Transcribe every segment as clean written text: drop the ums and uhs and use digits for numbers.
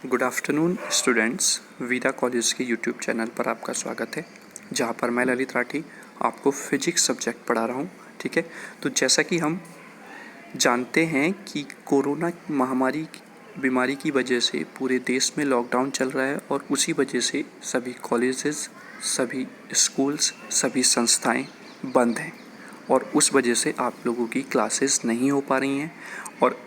Good afternoon students, वीरा college के YouTube channel पर आपका स्वागत है, जहां पर मैं ललित राठी आपको फिजिक्स सब्जेक्ट पढ़ा रहा हूं। ठीक है, तो जैसा कि हम जानते हैं कि कोरोना महामारी बीमारी की वजह से पूरे देश में लॉकडाउन चल रहा है और उसी वजह से सभी कॉलेजेस, सभी स्कूल्स, सभी संस्थाएं बंद हैं और उस वजह से आप लोगों की क्लासेस नहीं हो पा रही हैं। और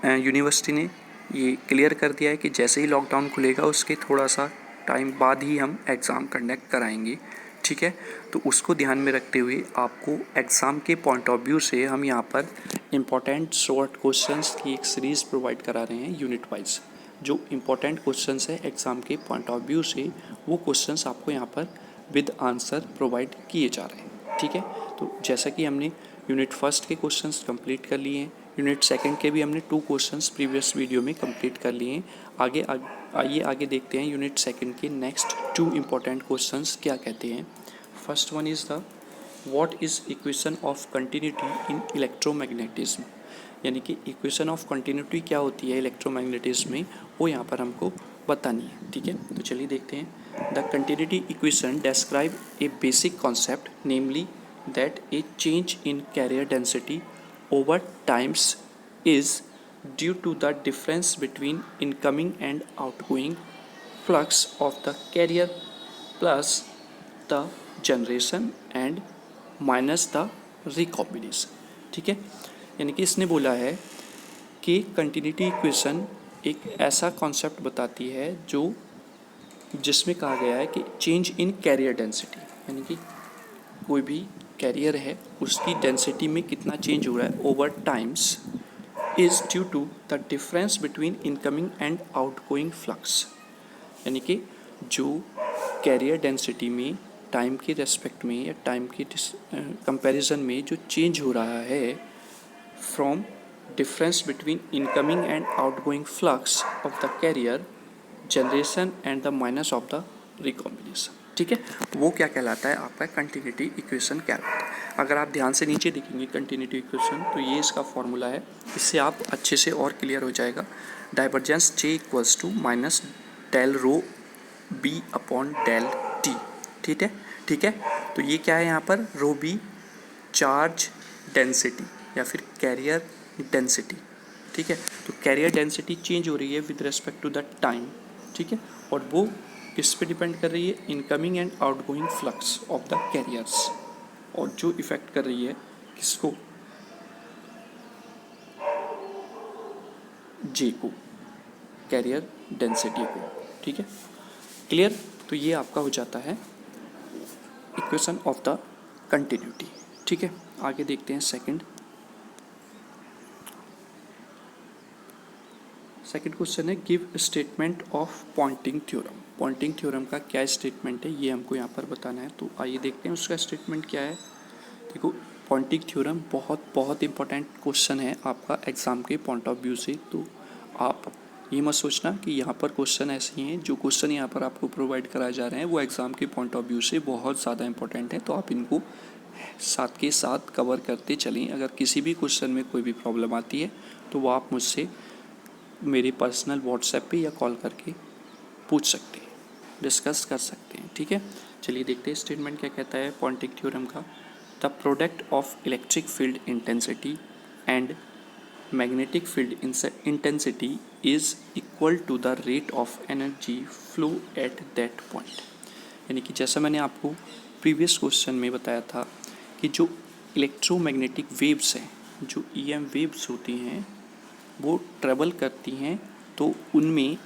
यूनिवर्सिटी ने ये क्लियर कर दिया है कि जैसे ही लॉकडाउन खुलेगा उसके थोड़ा सा टाइम बाद ही हम एग्ज़ाम कंडक्ट कराएंगे। ठीक है, तो उसको ध्यान में रखते हुए आपको एग्ज़ाम के पॉइंट ऑफ व्यू से हम यहाँ पर इम्पॉर्टेंट शॉर्ट क्वेश्चंस की एक सीरीज़ प्रोवाइड करा रहे हैं यूनिट वाइज। जो इम्पॉर्टेंट क्वेश्चंस है एग्ज़ाम के पॉइंट ऑफ व्यू से, वो क्वेश्चंस आपको यहाँ पर विद आंसर प्रोवाइड किए जा रहे हैं। ठीक है, तो जैसा कि हमने यूनिट फर्स्ट के क्वेश्चंस कंप्लीट कर लिए हैं, यूनिट सेकंड के भी हमने 2 क्वेश्चंस प्रीवियस वीडियो में कंप्लीट कर लिए हैं। आइए आगे देखते हैं यूनिट सेकंड के नेक्स्ट 2 इम्पॉर्टेंट क्वेश्चंस क्या कहते हैं। First one is the what is equation of continuity in electromagnetism, यानी कि इक्वेशन ऑफ कंटिन्यूटी क्या होती है इलेक्ट्रोमैग्नेटिज्म में, वो यहाँ पर हमको बतानी है। ठीक है, तो चलिए देखते हैं। The continuity equation describe A basic concept, namely that a change in carrier density over times is due to the difference between incoming and outgoing flux of the carrier plus the generation and minus the recombination। ठीक है, यानी कि इसने बोला है कि continuity equation एक ऐसा कॉन्सेप्ट बताती है जो जिसमें कहा गया है कि चेंज इन कैरियर डेंसिटी, यानी कि कोई भी कैरियर है उसकी डेंसिटी में कितना चेंज हो रहा है over times is due to the difference between incoming and outgoing flux, यानी कि जो कैरियर डेंसिटी में टाइम के रेस्पेक्ट में या टाइम के कंपैरिजन में जो चेंज हो रहा है from difference between incoming and outgoing flux of the carrier, generation and the minus of the recombination. ठीक है, वो क्या कहलाता है, आपका कंटिन्यूटी इक्वेशन कहलाता है। अगर आप ध्यान से नीचे देखेंगे कंटिन्यूटी इक्वेशन, तो ये इसका फॉर्मूला है, इससे आप अच्छे से और क्लियर हो जाएगा। Divergence J equals to minus del rho B upon del t. ठीक है, तो ये क्या है यहाँ पर, रो बी चार्ज डेंसिटी या फिर कैरियर डेंसिटी। ठीक है, तो कैरियर डेंसिटी चेंज हो रही है with respect to the time. ठीक है, और वो किस पे डिपेंड कर रही है, incoming and outgoing flux of the carriers, और जो इफेक्ट कर रही है किसको, जे को, कैरियर डेंसिटी को। ठीक है, क्लियर, तो ये आपका हो जाता है इक्वेशन ऑफ द कंटिन्यूटी। ठीक है, आगे देखते हैं सेकंड क्वेश्चन है give statement of Poynting theorem. Poynting theorem का क्या स्टेटमेंट है ये हमको यहाँ पर बताना है, तो आइए देखते हैं उसका स्टेटमेंट क्या है। देखो, पॉइंटिंग थ्योरम बहुत इंपॉर्टेंट क्वेश्चन है आपका एग्जाम के पॉइंट ऑफ व्यू से। तो आप ये मत सोचना कि यहाँ पर क्वेश्चन ऐसे हैं, जो क्वेश्चन यहाँ पर आपको प्रोवाइड कराए जा रहे हैं वो एग्ज़ाम के पॉइंट ऑफ व्यू से बहुत ज़्यादा इंपॉर्टेंट है, तो आप इनको साथ के साथ कवर करते चलें। अगर किसी भी क्वेश्चन में कोई भी प्रॉब्लम आती है तो वो आप मुझसे मेरे पर्सनल व्हाट्सएप पे या कॉल करके पूछ सकते हैं, डिस्कस कर सकते हैं। ठीक है, चलिए देखते हैं स्टेटमेंट क्या कहता है पॉइंटिंग थ्योरम का। The product of electric field intensity and magnetic field intensity is equal to the rate of energy flow at that point, यानी कि जैसा मैंने आपको प्रीवियस क्वेश्चन में बताया था कि जो इलेक्ट्रोमैग्नेटिक वेव्स हैं, जो EM वेव्स होती हैं, वो ट्रेवल करती हैं, तो उनमें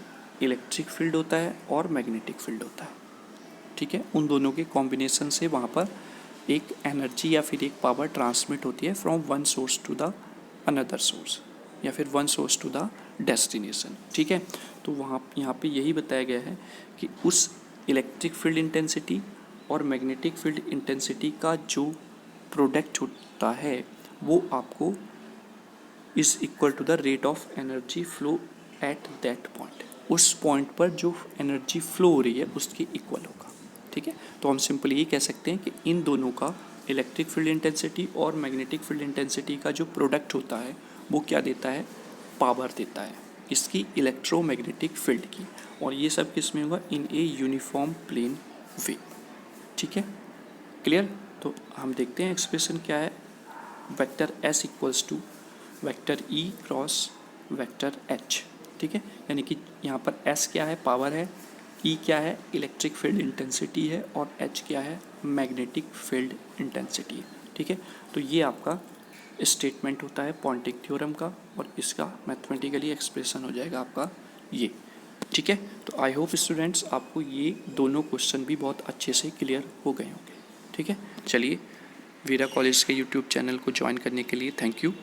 इलेक्ट्रिक फील्ड होता है और मैग्नेटिक फील्ड होता है। ठीक है, उन दोनों के कॉम्बिनेशन से वहाँ पर एक एनर्जी या फिर एक पावर ट्रांसमिट होती है from one source to the another source, या फिर one source to the destination. ठीक है, तो वहाँ यहाँ पे यही बताया गया है कि उस इलेक्ट्रिक फील्ड इंटेंसिटी और मैग्नेटिक फील्ड इंटेंसिटी का जो प्रोडक्ट होता है वो आपको is equal to the rate of energy flow at that point, उस पॉइंट पर जो एनर्जी फ्लो हो रही है उसके इक्वल होगा। ठीक है, तो हम सिंपली ये कह सकते हैं कि इन दोनों का, इलेक्ट्रिक फील्ड इंटेंसिटी और मैग्नेटिक फील्ड इंटेंसिटी का जो प्रोडक्ट होता है वो क्या देता है, पावर देता है। इसकी इलेक्ट्रोमैग्नेटिक फील्ड की, और ये सब किस में होगा, इन ए यूनिफॉर्म प्लेन वे। ठीक है, क्लियर। तो हम देखते हैं एक्सप्रेशन क्या है, vector S equals to vector E cross vector H. ठीक है, यानी कि यहाँ पर एस क्या है, पावर है, ई क्या है, इलेक्ट्रिक फील्ड इंटेंसिटी है, और एच क्या है, मैग्नेटिक फील्ड इंटेंसिटी है। ठीक है, तो ये आपका स्टेटमेंट होता है पॉइंटिंग थ्योरम का, और इसका मैथमेटिकली एक्सप्रेशन हो जाएगा आपका ये। ठीक है, तो आई होप स्टूडेंट्स आपको ये दोनों क्वेश्चन भी बहुत अच्छे से क्लियर हो गए होंगे। ठीक है, चलिए वीरा कॉलेज के यूट्यूब चैनल को ज्वाइन करने के लिए थैंक यू।